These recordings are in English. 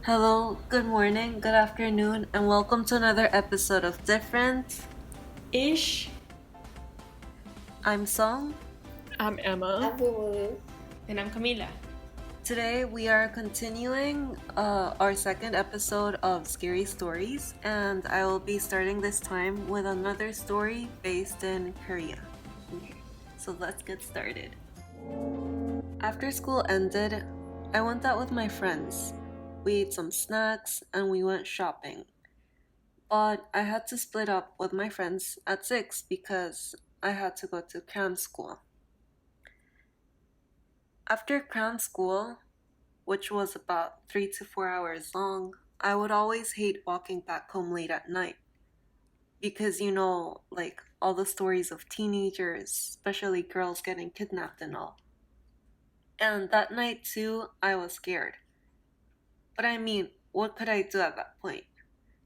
Hello, good morning, good afternoon, and welcome to another episode of Different Ish. I'm Song. I'm Emma. I'm Boo. And I'm Camila. Today we are continuing our second episode of Scary Stories, and I will be starting this time with another story based in Korea. Okay, so let's get started. After school ended, I went out with my friends. We ate some snacks and we went shopping. But I had to split up with my friends at 6 because I had to go to cram school. After cram school, which was about 3 to 4 hours long, I would always hate walking back home late at night. Because like all the stories of teenagers, especially girls getting kidnapped and all. And that night too, I was scared. But I mean, what could I do at that point?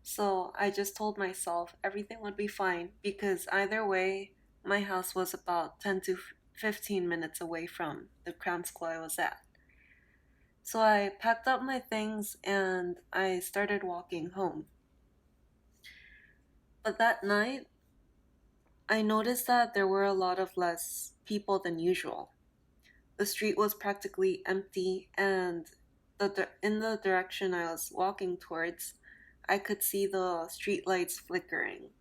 So I just told myself everything would be fine because either way, my house was about 10 to 15 minutes away from the cram school I was at. So I packed up my things and I started walking home. But that night, I noticed that there were a lot of less people than usual. The street was practically empty, and in the direction I was walking towards, I could see the street lights flickering.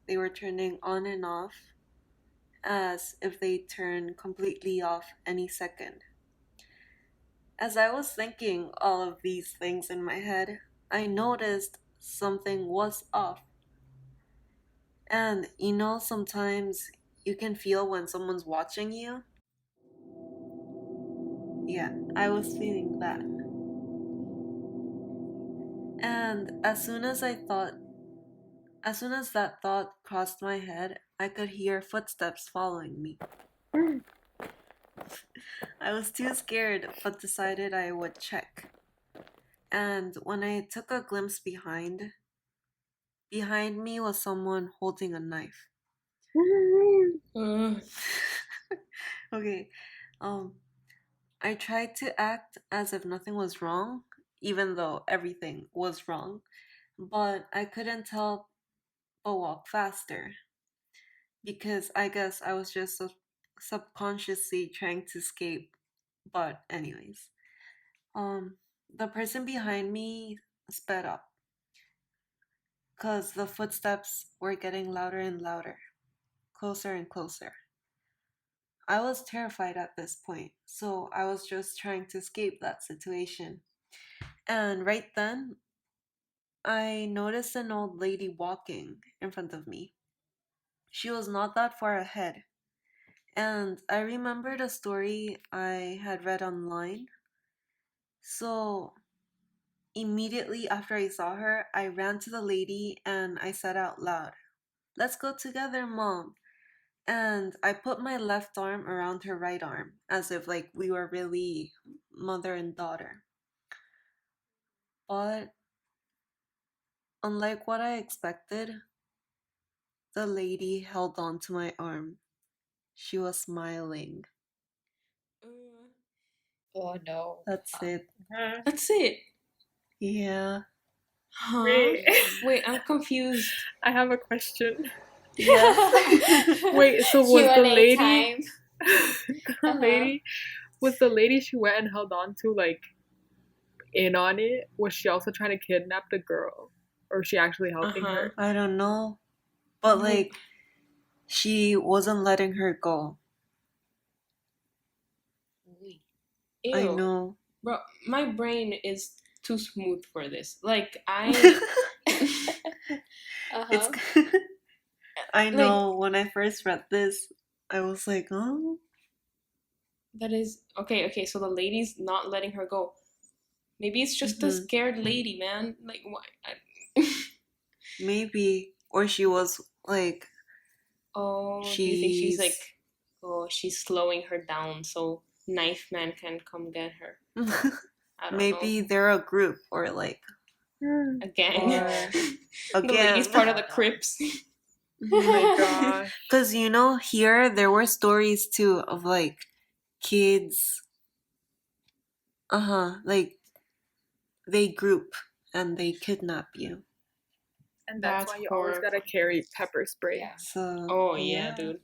They were turning on and off as if they'd turn completely off any second. As I was thinking all of these things in my head, I noticed something was off. And sometimes you can feel when someone's watching you. Yeah, I was feeling that. And as soon as that thought crossed my head, I could hear footsteps following me. I was too scared, but decided I would check. And when I took a glimpse behind me was someone holding a knife. Okay, I tried to act as if nothing was wrong, even though everything was wrong, but I couldn't help but walk faster because I guess I was just subconsciously trying to escape. But anyways, the person behind me sped up because the footsteps were getting louder and louder, closer and closer. I was terrified at this point, so I was just trying to escape that situation. And right then, I noticed an old lady walking in front of me. She was not that far ahead, and I remembered a story I had read online. So immediately after I saw her, I ran to the lady and I said out loud, "Let's go together, Mom." And I put my left arm around her right arm, as if like we were really mother and daughter. But unlike what I expected, the lady held on to my arm. She was smiling. Oh no. That's it. That's it. Yeah. Huh? Wait, I'm confused. I have a question. Yes. Wait, so was the Q&A lady time. was the lady she went and held on to like in on it? Was she also trying to kidnap the girl? Or was she actually helping her? I don't know. But like she wasn't letting her go. Ew. I know. Bro, my brain is too smooth for this. Like I It's I know when I first read this, I was like, oh. That is okay, so the lady's not letting her go. Maybe it's just a scared lady, man. Like why? Maybe. Or she was like, do you think she's like, she's slowing her down so Knife Man can come get her? I don't maybe know. they're a group or like a gang. Or The lady's part of the Crips. Oh my gosh. Because here there were stories too of like kids like they group and they kidnap you. And that's That's why you always gotta horrible. carry pepper spray. Yeah. So Oh yeah, dude.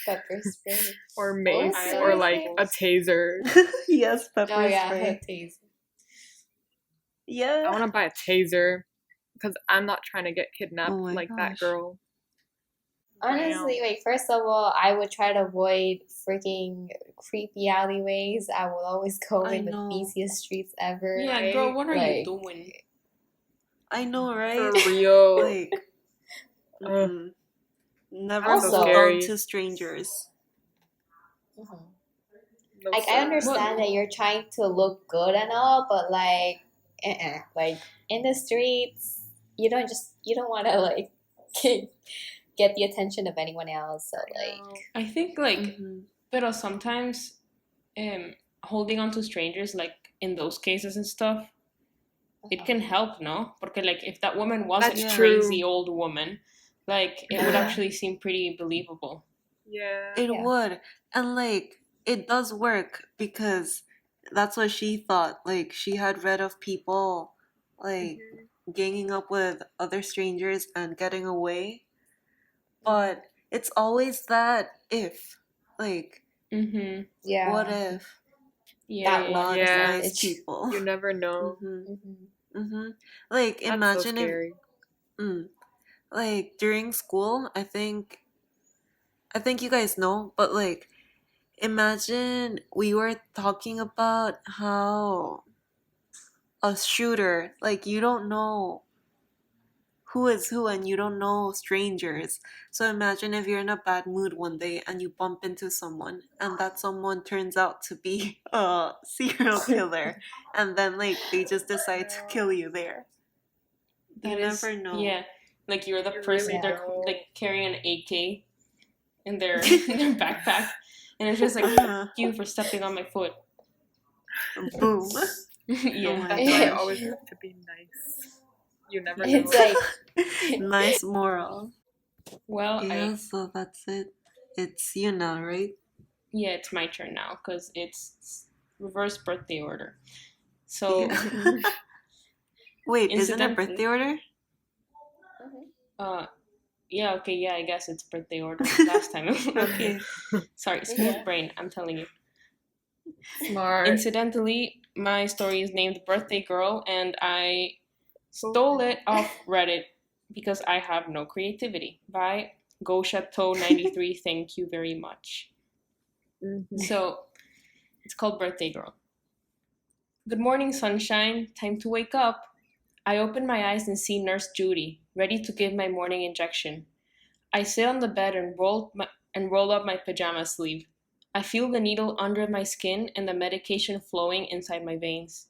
Pepper spray. Or What mace, was the or other like thing? a taser. yes, pepper Oh yeah, spray. taser. I Yeah. want to buy a taser because I'm not trying to get kidnapped Oh my like that gosh. girl. Honestly, like first of all, I would try to avoid freaking creepy alleyways. I will always go I in the know. busiest streets ever. Yeah, girl, what are you Like, doing? I know, For right? real. Like, mhm. Never Also- hold on scary. to strangers. mhm. No, Like I sir. understand that you're trying to look good and all, but like in the streets, you don't want to like get the attention of anyone else. So like, I think like, Mhm. but sometimes, holding on to strangers, like in those cases and stuff, it can help, no? Porque like if that woman was That's a true. crazy old woman, like it would Yeah. actually seem pretty believable. Yeah. It Yeah. would. And like, it does work because that's what she thought. Like, she had read of people like ganging up with other strangers and getting away. But it's always that if. Like, Mm-hmm. yeah. what if Yeah. they're not Yeah. nice percentage. people? You never know. Like, That's imagine so scary. if. Like, during school, I think you guys know, but like, imagine we were talking about how a shooter, like, you don't know who is who and you don't know strangers. So imagine if you're in a bad mood one day and you bump into someone and that someone turns out to be a serial killer and then like they just decide to kill you there. You never know. Yeah, like you're the You person really they're don't. like carrying an AK in their backpack, and it's just like Uh-huh. you for stepping on my foot. Boom. Yeah. Oh my That's why you gosh. always have to be nice. You never It's know. like Nice moral. Well, Yeah, so that's it. It's you now, right? yeah, it's my turn now because it's reverse birthday order. So, Yeah. Wait, isn't it Incidentally- birthday order? yeah, okay, yeah, I guess it's birthday order. Last time. Okay. Sorry, smooth Yeah. brain, I'm telling you. Smart. Incidentally, my story is named Birthday Girl, and I stole it off Reddit because I have no creativity. By Go Chateau 93, thank you very much. Mhm. So, it's called Birthday Girl. Good morning, sunshine. Time to wake up. I open my eyes and see Nurse Judy, ready to give my morning injection. I sit on the bed and roll up my pajama sleeve. I feel the needle under my skin and the medication flowing inside my veins.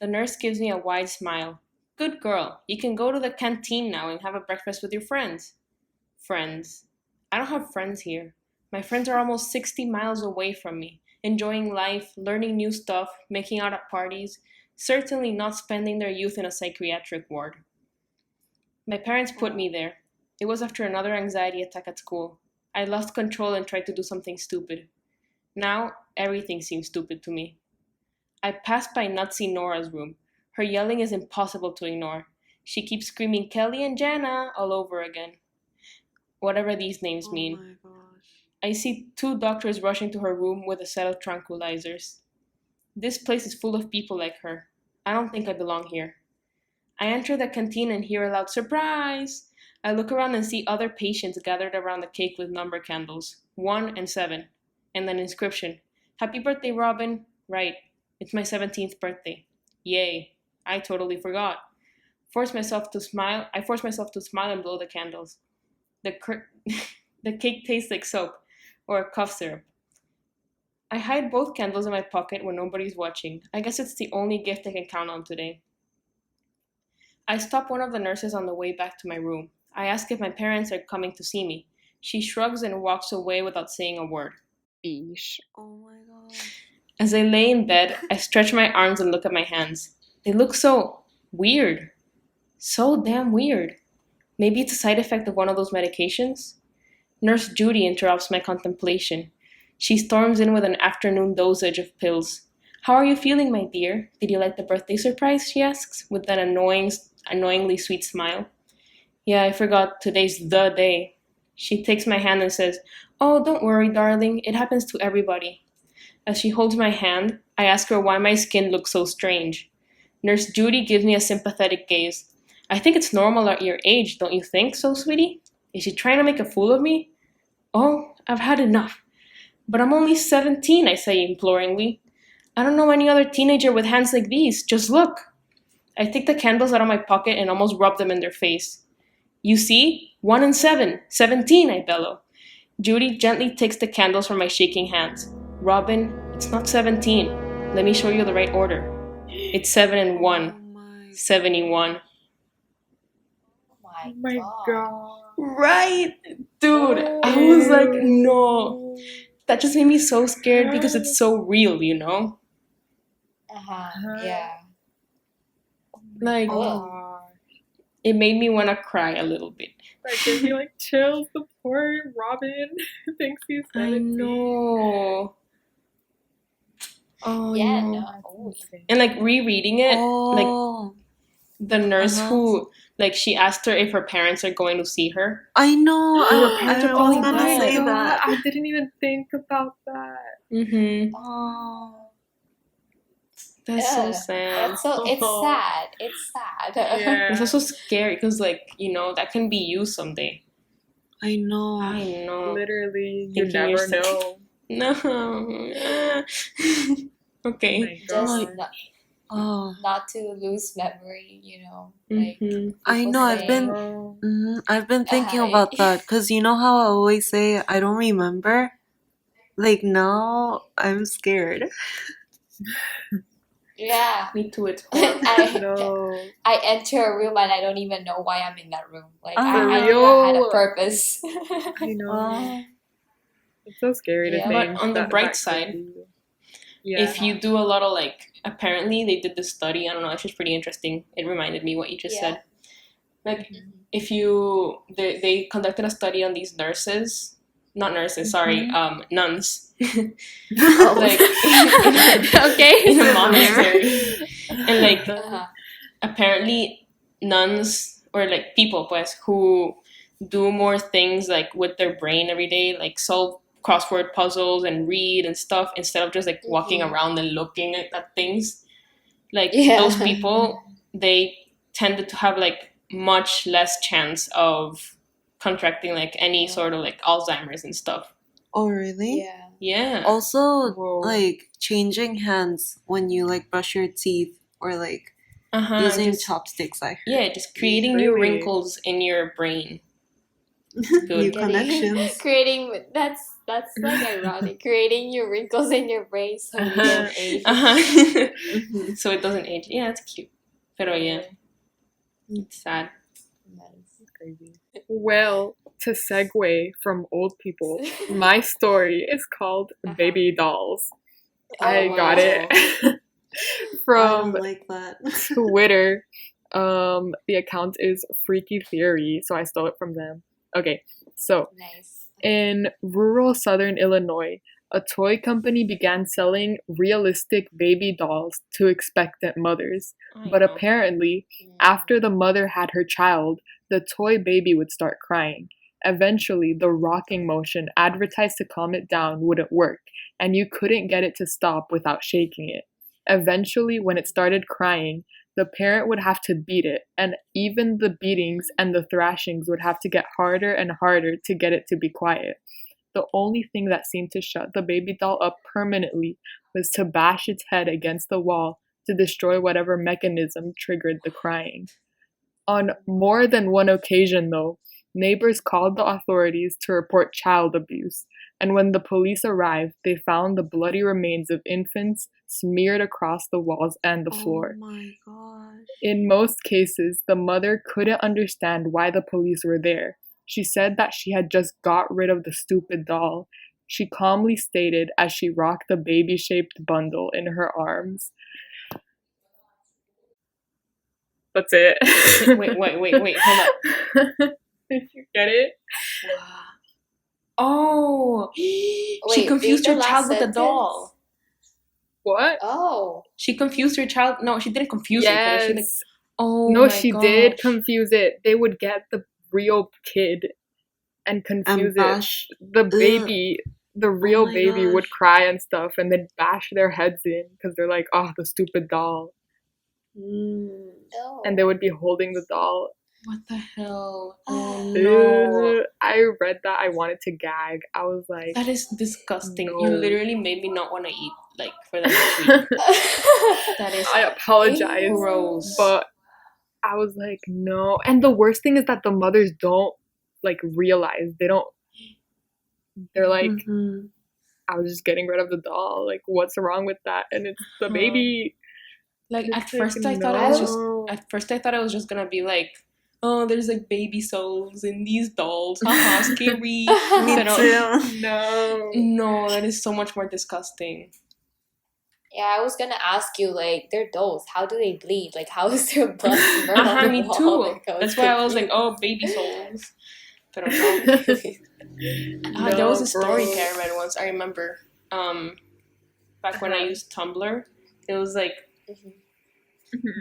The nurse gives me a wide smile. Good girl, you can go to the canteen now and have a breakfast with your friends. Friends. I don't have friends here. My friends are almost 60 miles away from me, enjoying life, learning new stuff, making out at parties, certainly not spending their youth in a psychiatric ward. My parents put me there. It was after another anxiety attack at school. I lost control and tried to do something stupid. Now, everything seems stupid to me. I passed by Nutsy Nora's room. Her yelling is impossible to ignore. She keeps screaming Kelly and Jana all over again. Whatever these names Oh mean. my gosh. I see two doctors rushing to her room with a set of tranquilizers. This place is full of people like her. I don't think I belong here. I enter the canteen and hear a loud surprise. I look around and see other patients gathered around the cake with number candles, 1 and 7, and an inscription. Happy birthday, Robin. Right, it's my 17th birthday. Yay, I totally forgot. I force myself to smile and blow the candles. The cake tastes like soap or cough syrup. I hide both candles in my pocket when nobody's watching. I guess it's the only gift I can count on today. I stop one of the nurses on the way back to my room. I ask if my parents are coming to see me. She shrugs and walks away without saying a word. Beesh. Oh my gosh. As I lay in bed, I stretch my arms and look at my hands. They look so weird. So damn weird. Maybe it's a side effect of one of those medications? Nurse Judy interrupts my contemplation. She storms in with an afternoon dosage of pills. How are you feeling, my dear? Did you like the birthday surprise? She asks, with that annoyingly sweet smile. Yeah, I forgot today's the day. She takes my hand and says, Oh, don't worry, darling. It happens to everybody. As she holds my hand, I ask her why my skin looks so strange. Nurse Judy gives me a sympathetic gaze. I think it's normal at your age, don't you think so, sweetie? Is she trying to make a fool of me? Oh, I've had enough. But I'm only 17, I say imploringly. I don't know any other teenager with hands like these. Just look. I take the candles out of my pocket and almost rub them in their face. You see? 1 and 7. 17, I bellow. Judy gently takes the candles from my shaking hands. Robin, it's not 17. Let me show you the right order. It's 7 and 1. Oh my. 71. Oh my god. Right? Dude, I was like, no. That just made me so scared because it's so real, you know? Yeah. Like, Oh. it made me want to cry a little bit. That gave me like chills. The poor Robin thinks he's 17. I know. Oh, Yeah, no. no. And like rereading it, like Oh, the nurse Uh-huh. who, like, she asked her if her parents are going to see her. I know. Her parents are I was probably gonna dead. say God, that. I didn't even think about that. Mm-hmm. Oh, That's so Yeah. sad. It's sad. It's sad. Yeah. It's also scary because, like, you know, that can be you someday. I know. I know. Literally, you Thinking never you're know. No. Okay. Oh my Just god. Oh, not to lose memory, you know. Like Mm-hmm. I people know. I've say, been. Oh. I've been thinking Hi. about that because you know how I always say I don't remember. Like now, I'm scared. Yeah. Me too. It's horrible. No. I enter a room and I don't even know why I'm in that room. Like For I knew I had real? a purpose. I know. Oh, It's so scary to Yeah. think. But on the that bright that could side, be you. Yeah. if you do a lot of, like, apparently they did this study. I don't know. It's just pretty interesting. It reminded me what you just Yeah. said. Like, Mhm. if you they conducted a study on these nurses, not nurses, sorry, nuns. Oh. Like Okay. in a Severe. monastery, and like Uh-huh. apparently nuns or like people pues who do more things like with their brain every day, like solve crossword puzzles and read and stuff instead of just like walking Mhm. around and looking at things. Like Yeah. those people, they tended to have like much less chance of contracting like any sort of like Alzheimer's and stuff. Oh, really? Yeah. Yeah. Also, Whoa. like changing hands when you like brush your teeth or like using Just, chopsticks. I heard. yeah, just creating new Really? wrinkles in your brain. New Good. connections. Creating that's like ironic. Creating new wrinkles in your brain so you don't age. Mhm. So it doesn't age. Yeah, it's cute. Pero yeah, it's sad. Nice. Crazy. Well, to segue from old people, my story is called Baby Dolls. I Oh, got wow. it I from don't like that. Twitter. The account is Freaky Theory, so I stole it from them. Okay, so Nice. in rural southern Illinois, a toy company began selling realistic baby dolls to expectant mothers. I But know. apparently, after the mother had her child, the toy baby would start crying. Eventually, the rocking motion advertised to calm it down wouldn't work, and you couldn't get it to stop without shaking it. Eventually, when it started crying, the parent would have to beat it, and even the beatings and the thrashings would have to get harder and harder to get it to be quiet. The only thing that seemed to shut the baby doll up permanently was to bash its head against the wall to destroy whatever mechanism triggered the crying. On more than one occasion, though, neighbors called the authorities to report child abuse, and when the police arrived, they found the bloody remains of infants smeared across the walls and the floor. Oh my gosh. In most cases, the mother couldn't understand why the police were there. She said that she had just got rid of the stupid doll. She calmly stated as she rocked the baby-shaped bundle in her arms. That's it. Wait, hold up. Did you get it? Oh, she Wait, confused read her the child last with the sentence. doll. What? Oh. She confused her child. No, she didn't confuse it, but she like, Yes. oh No, my she did gosh. confuse it. They would get the real kid and confuse And it. bash. The Ugh. baby, the Oh real my baby would gosh. cry and stuff, and then bash their heads in because they're like, oh, the stupid doll. Oh. And they would be holding the doll. What the hell? Oh no. Ugh. I read that. I wanted to gag. I was like, That is disgusting. no. You literally made me not want to eat like for the next week. That is I apologize, gross. but I was like, no. And the worst thing is that the mothers don't like realize. They don't. They're like, Mhm. I was just getting rid of the doll. Like, what's wrong with that? And it's the baby. Like It's at first like, I thought it was just no. at first I thought it was just gonna be like, oh, there's like baby souls in these dolls. Haha, scary. Me Pero- too. No. No, that is so much more disgusting. Yeah, I was gonna ask you, like, they're dolls. How do they bleed? Like, how is their blood smeared on Uh-huh, the me wall? too. Like, That's why I was like, oh, baby souls. Pero no. There was a story bro. I read once. I remember, back when I Uh-huh. used Tumblr, it was like Mhm.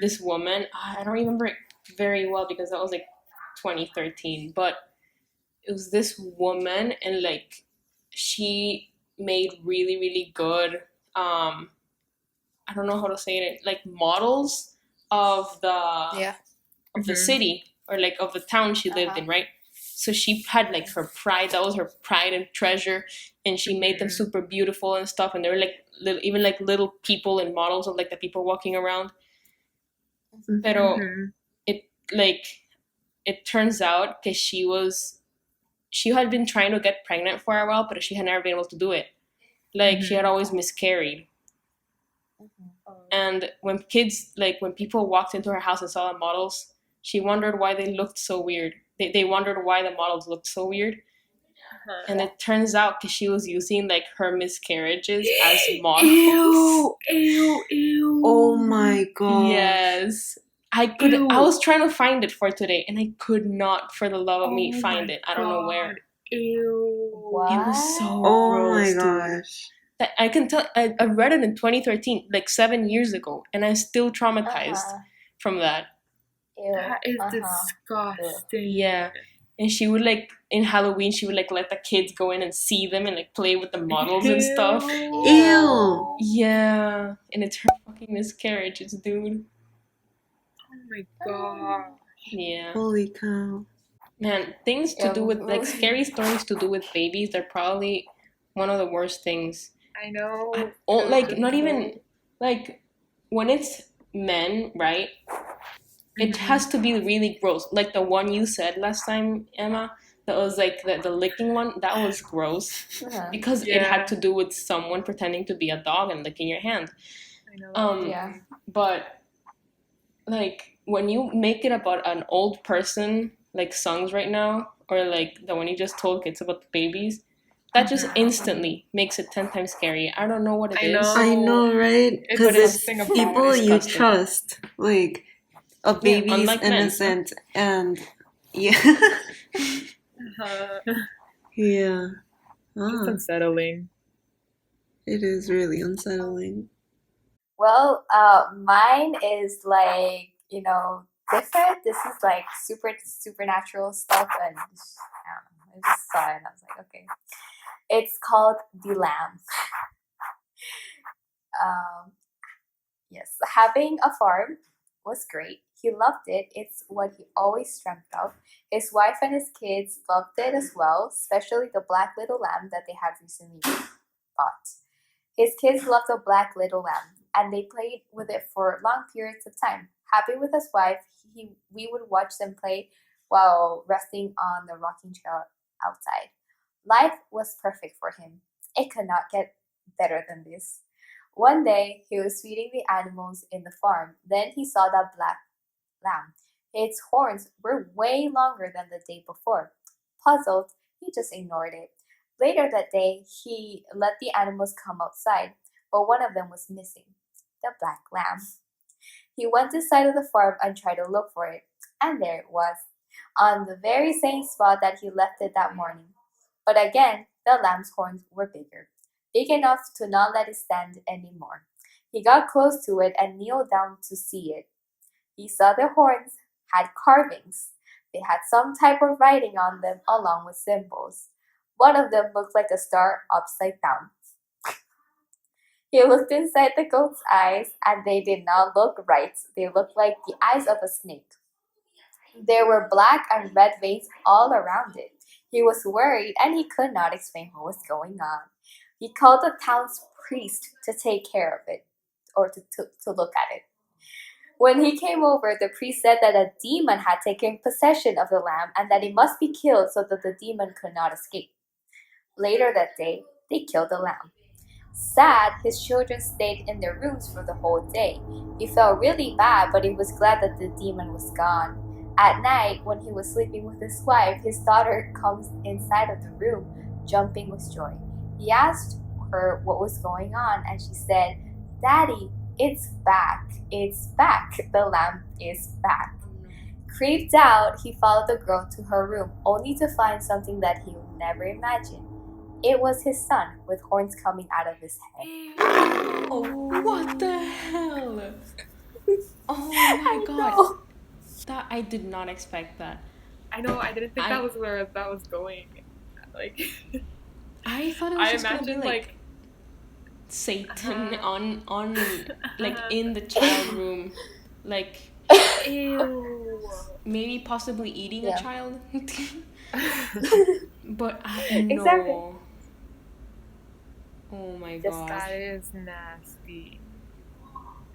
this woman. I don't remember it very well because that was like 2013, but it was this woman, and like she made really really good. I don't know how to say it. Like models of Yeah. the Mhm. city or like of the town she lived in, right? So she had like her pride. That was her pride and treasure, and she made them Mhm. super beautiful and stuff. And they were like even like little people and models of like the people walking around. Pero Mhm. it like it turns out that she had been trying to get pregnant for a while, but she had never been able to do it. Like she had always miscarried. And when people walked into her house and saw the models, she wondered why they looked so weird. They wondered why the models looked so weird. And it turns out because she was using like her miscarriages as models. Ew. Oh my god. Yes. I Ew. was trying to find it for today, and I could not for the love of me Oh find my it. I don't know where. God. Ew. What? It was so Oh gross, my dude. gosh. That I can tell. I read it in 2013, like 7 years ago, and I'm still traumatized from that. Ew. That is disgusting. Yeah. And she would like in Halloween, she would like let the kids go in and see them and like play with the models and stuff. Ew. Yeah, and it's her fucking miscarriages, dude. Oh my god. Yeah, Holy cow. man, things to do with like scary stories to do with babies. They're probably one of the worst things. I know. Like not even like when it's men, right? It has to be really gross. Like the one you said last time, Emma, that was like the licking one. That was gross because it had to do with someone pretending to be a dog and licking your hand. I know. Yeah. But like when you make it about an old person, like songs right now, or like the one you just told, it's about the babies. That just instantly makes it 10 times scary. I don't know what it is. I know, right? It's Because it's something about people it. you Disgusting. trust. Like, a baby's unlike men. innocent and yeah. Yeah. It's unsettling. It is really unsettling. Well, mine is like, different. This is like supernatural stuff, and I don't know, I just saw it and I was like, okay. It's called The Lamb. Yes, having a farm was great. He loved it. It's what he always dreamt of. His wife and his kids loved it as well, especially the black little lamb that they had recently bought. His kids loved the black little lamb, and they played with it for long periods of time. Happy with his wife, we would watch them play while resting on the rocking chair outside. Life was perfect for him. It could not get better than this. One day, he was feeding the animals in the farm. Then he saw that black lamb. Its horns were way longer than the day before. Puzzled, he just ignored it. Later that day, he let the animals come outside, but one of them was missing, the black lamb. He went inside of the farm and tried to look for it, and there it was, on the very same spot that he left it that morning. But again, the lamb's horns were big enough to not let it stand anymore. He got close to it and kneeled down to see it. He saw the horns had carvings. They had some type of writing on them along with symbols. One of them looked like a star upside down. He looked inside the goat's eyes, and they did not look right. They looked like the eyes of a snake. There were black and red veins all around it. He was worried and he could not explain what was going on. He called the town's priest to take care of it, or to look at it. When he came over, the priest said that a demon had taken possession of the lamb and that it must be killed so that the demon could not escape. Later that day, they killed the lamb. Sad, his children stayed in their rooms for the whole day. He felt really bad, but he was glad that the demon was gone. At night, when he was sleeping with his wife, his daughter comes inside of the room, jumping with joy. He asked her what was going on, and she said, "Daddy, it's back. It's back. The lamb is back." Creeped out, he followed the girl to her room, only to find something that he would never imagine. It was his son, with horns coming out of his head. Oh, what the hell? Oh my god. know. That I did not expect that. I know, I didn't think I- that was where that was going. Like, I thought it was I just gonna be imagine, like Satan on like in the child room, like ew. maybe possibly eating Yeah. a child. But no. Exactly. Oh my Just god. That is nasty.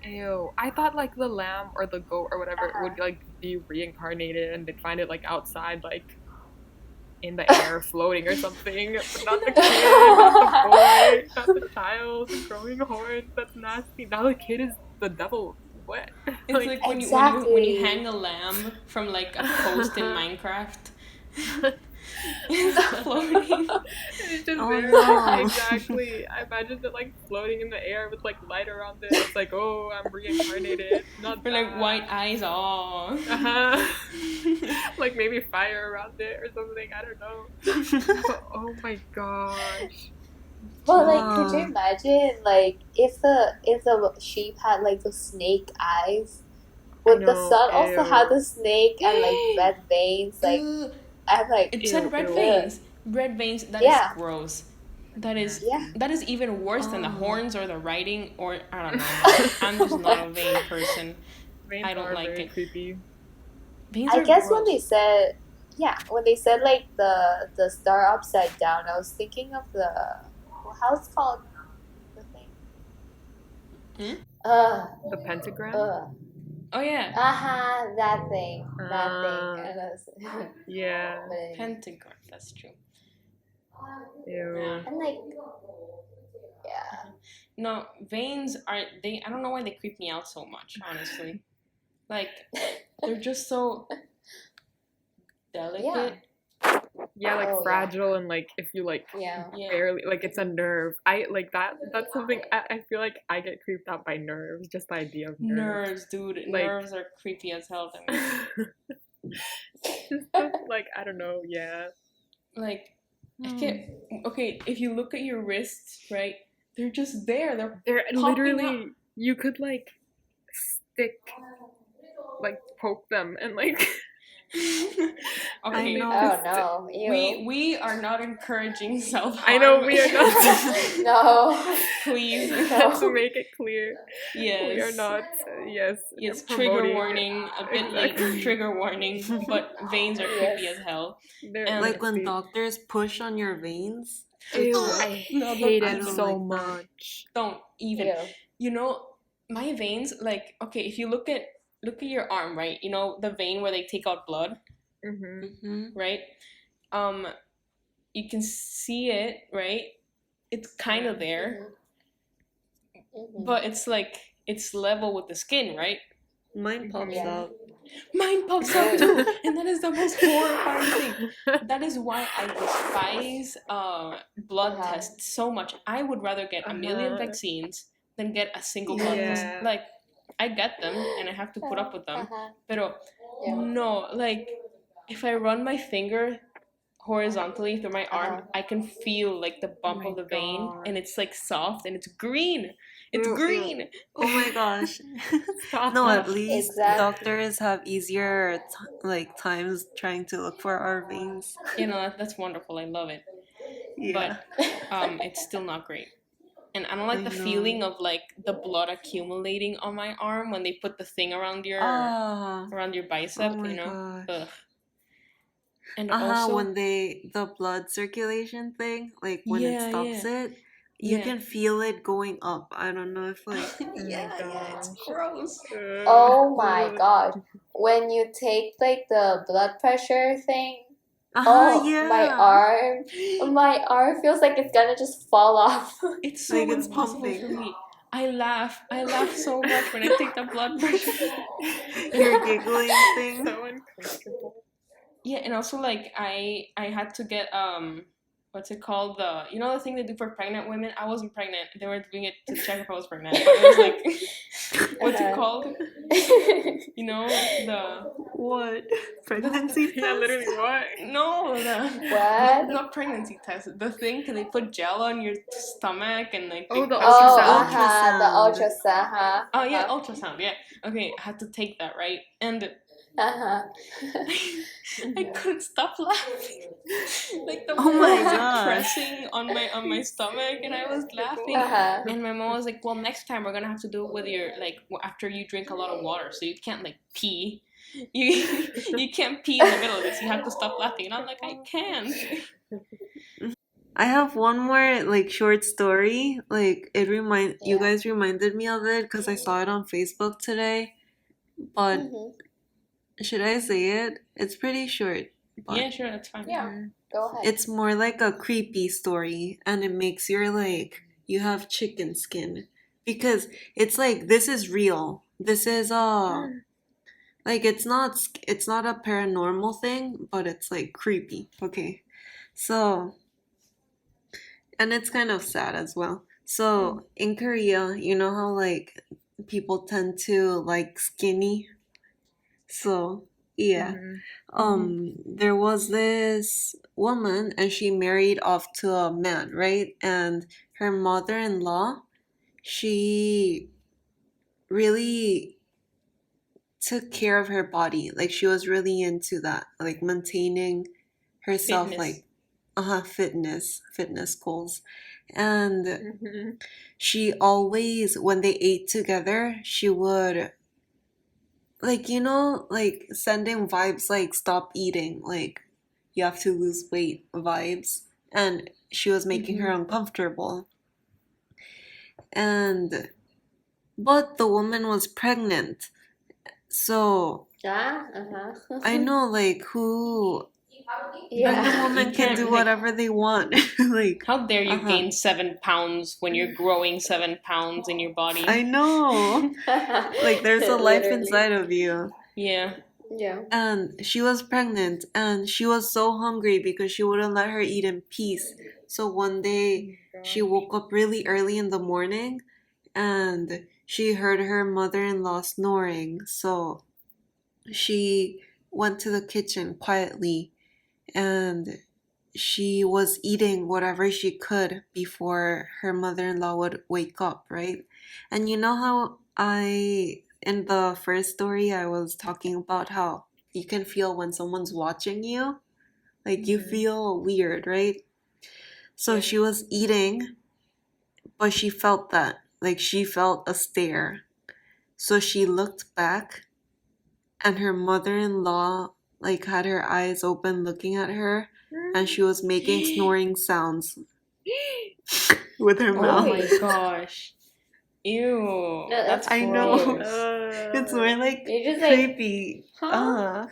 Ew. I thought like the lamb or the goat or whatever would like be reincarnated and they'd find it like outside, like in the air floating or something. But not the kid, not the boy, not the child growing horns. That's nasty. Now the kid is the devil. What? It's like when you Exactly. hang a lamb from like a post in Minecraft. It's floating. It's just Oh, there. no. Exactly. I imagine it like floating in the air with like light around it. It's like, oh, I'm reincarnated. Not Or like that. white eyes. Oh. Uh-huh. Like maybe fire around it or something. I don't know. But, oh my gosh. But like, could you Wow. imagine like if the sheep had like the snake eyes? Would the know, sun also ew. have the snake and like red veins? Like Ugh. I'm like, It Ew, said red ew. veins. Red veins. That is Yeah. gross. That is yeah. that is even worse than the Oh. horns or the writing or I don't know. I'm just not a vein person. Veins I don't are like very it. creepy. Veins I are guess when gross. they said, yeah, when they said like the star upside down, I was thinking of the how's it called the thing. Hmm? The pentagram? Oh yeah, That thing, that Ah. thing. And I was, Yeah. but anyway. pentagram. That's true. Ew. Yeah. And like, yeah, No, veins are they. I don't know why they creep me out so much. Honestly, like they're just so delicate. Yeah, like Oh, yeah. fragile and like if you like yeah. Yeah. barely like it's a nerve. I like that's something I feel like I get creeped out by nerves, just the idea of nerves. Nerves, dude. Like- Nerves are creepy as hell to me. Just like I don't know, yeah. Like, okay, if you look at your wrists, right? They're just there. They're They're popping literally you could like stick like poke them and like okay. I know. Oh no, ew. We are not encouraging self harm. I know we are not. No. Please. Let's make it clear. Yes. We are not yes. Yes, promoting- trigger warning. A bit late. Exactly. Trigger warning. But veins are creepy Yes. as hell. They're And- Like when nasty. doctors push on your veins. Ew, I No, hate I it don't so like that. much. Don't even. Ew. You know, my veins. Like, okay, if you look at your arm, right? You know the vein where they take out blood, Mm-hmm. Hmm. right? You can see it, right? It's kind of there, Mhm. but it's like it's level with the skin, right? Mine pops Yeah. out. Mine pops out too, and that is the most horrifying thing. That is why I despise blood Uh-huh. tests so much. I would rather get a million Uh-huh. vaccines than get a single blood Yeah. test. Like, I get them, and I have to put up with them. Uh-huh. Pero Yeah. no, like, if I run my finger horizontally through my arm, Uh-huh. I can feel like the bump my of the vein, and God. it's like soft and it's green. It's Ew, ew. green. Oh my gosh. Stop. No, at least Exactly. doctors have easier like times trying to look for our veins. You know, that's wonderful. I love it. But Yeah, it's still not great. And I don't I like the feeling know. of like the blood accumulating on my arm when they put the thing Ah, around your oh bicep, you my know? Ugh. gosh. And Uh-huh, also, when the blood circulation thing, like when it yeah, stops yeah, it, you yeah. can feel it going up. I don't know if like Oh my Yeah, it's gosh. gross. Oh my god. When you take like the blood pressure thing, uh-huh, oh yeah. my arm feels like it's gonna just fall off. It's Like so it's impossible for pumping. me. I laugh so much when I take the blood pressure. You're giggling thing. So uncomfortable. Yeah, and also like I had to get what's it called, the you know the thing they do for pregnant women. I wasn't pregnant. They were doing it to check if I was pregnant, but it was like what's it Uh-huh. called? You know What? the Pregnancy Yeah, test? literally what? no What? not pregnancy test. The thing can they put gel on your stomach and like Oh, they the press your Oh, ultrasound? belly. uh-huh, the Ultrasound. ultrasound, huh? Oh yeah, Uh-huh. ultrasound. Yeah. Okay, I had to take that, right, and Uh-huh. I couldn't stop laughing. Like the Oh more my it was like gosh. pressing on my stomach, and I was laughing. Uh-huh. And my mom was like, "Well, next time we're gonna have to do it with your like after you drink a lot of water, so you can't like pee. You you can't pee in the middle of this. You have to stop laughing." And I'm like, "I can't." I have one more like short story. Like you Yeah. guys reminded me of it because I saw it on Facebook today. But Mm-hmm. should I say it? It's pretty short, Yeah, but sure, that's fine. Yeah. Go ahead. it's more like a creepy story and it makes your like you have chicken skin because it's like this is real. This is like it's not a paranormal thing, but it's like creepy. Okay. So, and it's kind of sad as well. So, in Korea, you know how like people tend to like skinny. So, yeah. Mm-hmm. There was this woman and she married off to a man, right? And her mother-in-law, she really took care of her body. Like she was really into that, like maintaining herself, Fitness. like fitness goals. And Mm-hmm. she always, when they ate together, she would like like sending vibes like stop eating, like you have to lose weight vibes, and she was making her Mm-hmm. uncomfortable. And but the woman was pregnant, so Ah, uh-huh. I know like who pregnant Yeah. You women can do can't like. whatever they want. Like How dare you uh-huh. gain 7 pounds when you're growing 7 pounds in your I body? know. Like there's a life Literally. inside of you. Yeah. Yeah. And she was pregnant and she was so hungry because she wouldn't let her eat in peace. So one day she woke up really early in the morning and she heard her mother-in-law snoring. So she went to the kitchen quietly and she was eating whatever she could before her mother-in-law would wake up, right? And you know how in the first story I was talking about how you can feel when someone's watching you, like you Mm-hmm. feel weird, right? So Yep. she was eating, but she felt that, like she felt a stare. So she looked back and her mother-in-law like had her eyes open looking at her and she was making snoring sounds with her Oh mouth. my Really? gosh. Ew. No, that's That's I know. gross. It's more like you're just like, creepy. huh?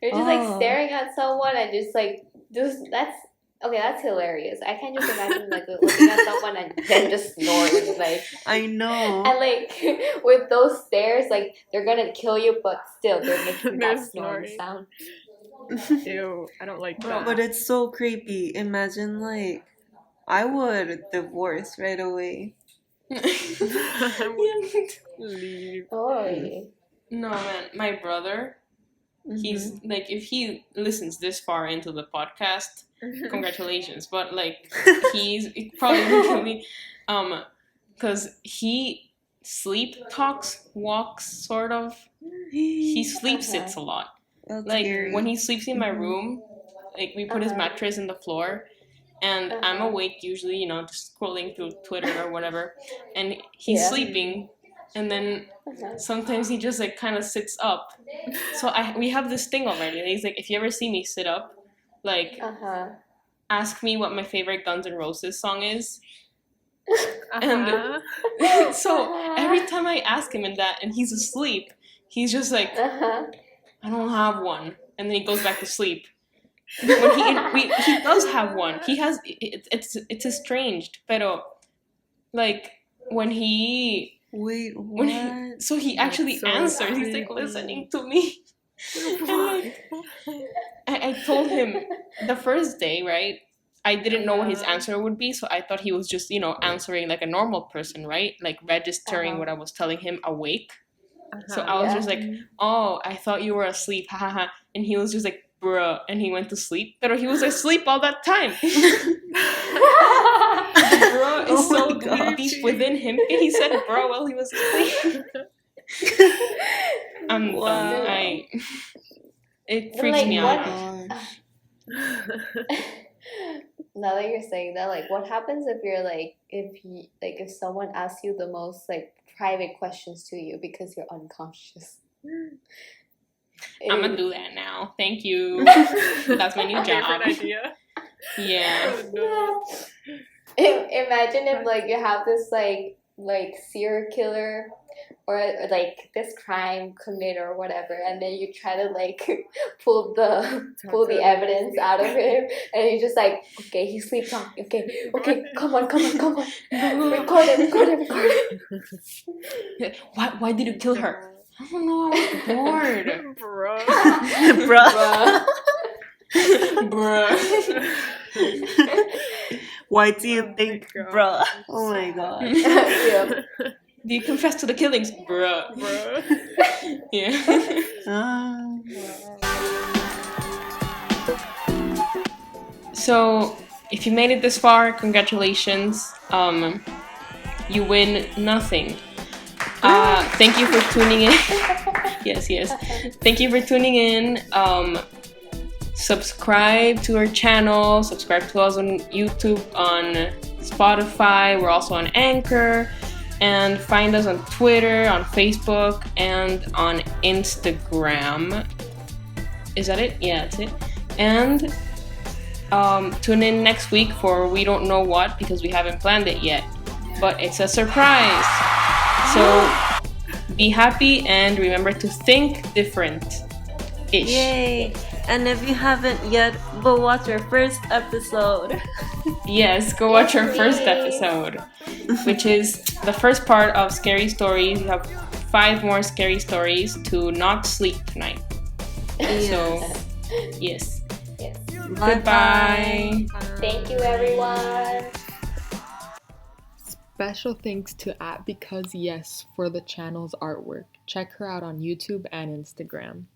You're just like Oh. staring at someone and just like just that's okay, that's hilarious. I can't just imagine like looking at someone and then just snoring like I know. and like with those stares like they're gonna kill you but still they're making They're that snoring snoring. sound. Ew, I don't like Bro, But that. it's so creepy. Imagine like I would divorce right away. I would Yeah. leave. Oh. No, man. My brother, He's like, if he listens this far into the podcast, congratulations. But like, he's probably looking at me, because he sleep talks, walks, sort of. He sleep sits a lot. That's Like scary. when he sleeps in my room, like we put his mattress in the floor, and I'm awake usually, you know, just scrolling through Twitter or whatever, and he's sleeping, and then sometimes he just like kind of sits up. So we have this thing already. He's like, if you ever see me sit up, like ask me what my favorite Guns N' Roses song is. And so every time I ask him and he's asleep, he's just like, I don't have one, and then he goes back to sleep. When he does have one. He has it's estranged, pero like when he Wait, when what? so he actually so answers. He's like listening to me. And like, I told him the first day, right? I didn't know what his answer would be, so I thought he was just, you know, answering like a normal person, right? Like registering what I was telling him awake. So I was just like, oh, I thought you were asleep, haha. And he was just like, bruh, and he went to sleep. But he was asleep all that time. Bruh is so deep within him. And he said bruh while he was asleep. I'm done. It freaks me out. Now that you're saying that, like, what happens if you're like, if someone asks you the most like private questions to you because you're unconscious? I'm gonna do that now. Thank you. That's my new job. Favorite idea. Yeah. Imagine if like you have this like serial killer or like this crime committer or whatever, and then you try to like pull the evidence out of him, and you're just like, okay, he's sleep talking. Okay, come on, record it. Why did you kill her? I don't know. I was bored. Bruh. Why do you think, bruh? Oh my god. Yeah. Do you confess to the killings, bruh? Yeah. So, if you made it this far, congratulations. You win nothing. Thank you for tuning in. Yes. Thank you for tuning in. Subscribe to our channel. Subscribe to us on YouTube, on Spotify. We're also on Anchor. And find us on Twitter, on Facebook, and on Instagram. Is that it? Yeah, that's it. And tune in next week for we don't know what, because we haven't planned it yet. But it's a surprise. So be happy and remember to think different-ish. Yay! And if you haven't yet, go watch our first episode. Yes, go watch our first episode, which is the first part of Scary Stories. We have 5 more scary stories to not sleep tonight. So, yes. Goodbye. Thank you, everyone. Special thanks to @BecauseYes for the channel's artwork. Check her out on YouTube and Instagram.